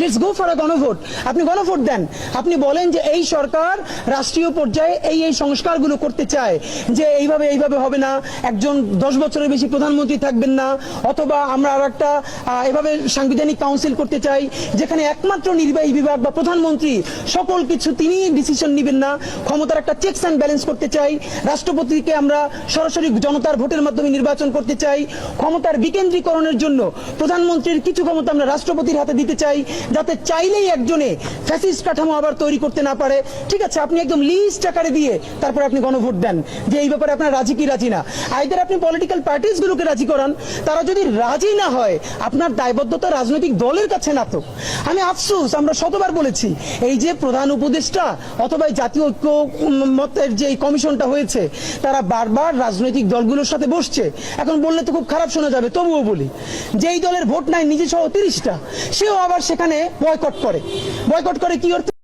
Let's go for a গণভোট। আপনি গণভোট দেন, আপনি বলেন যে এই সরকার রাষ্ট্রীয় পর্যায়ে এই সংস্কারগুলো করতে চায়, যে এইভাবে হবে না, একজন 10 বছরের বেশি প্রধানমন্ত্রী থাকবেন না, অথবা আমরা আর একটা এভাবে সাংবিধানিক কাউন্সিল করতে চাই যেখানে একমাত্র নির্বাহী বিভাগ বা প্রধানমন্ত্রী সকল কিছু তিনি ডিসিশন নেবেন না, ক্ষমতার একটা চেকস অ্যান্ড ব্যালেন্স করতে চাই, রাষ্ট্রপতিকে আমরা সরাসরি জনতার ভোটের মাধ্যমে নির্বাচন করতে চাই, ক্ষমতার বিকেন্দ্রীকরণের জন্য প্রধানমন্ত্রীর কিছু ক্ষমতা আমরা রাষ্ট্রপতির হাতে দিতে চাই, যাতে চাইলেই একজনে ফ্যাসিস্ট কাঠামো আবার তৈরি করতে না পারে। ঠিক আছে, আপনি একদম লিস্ট আকারে দিয়ে তারপর আপনি গণভোট দেন যে এই ব্যাপারে আপনারা রাজি কি রাজি না। আইদার আপনি পলিটিক্যাল পার্টিস গুলোকে রাজি করান, তারা যদি রাজি না হয় আপনার দায়বদ্ধতা রাজনৈতিক দলের কাছে না। তো আমি আফসোস, আমরা শতবার বলেছি এই যে প্রধান উপদেষ্টা অথবা জাতীয় ঐক্য মতের যে কমিশনটা হয়েছে তারা বারবার রাজনৈতিক দলগুলোর সাথে বসছে। এখন বললে তো খুব খারাপ শোনা যাবে, তবুও বলি, যেই দলের ভোট নাই নিজে সহ 30টা, সেও আবার সেখানে বয়কট করে কি অর্থ?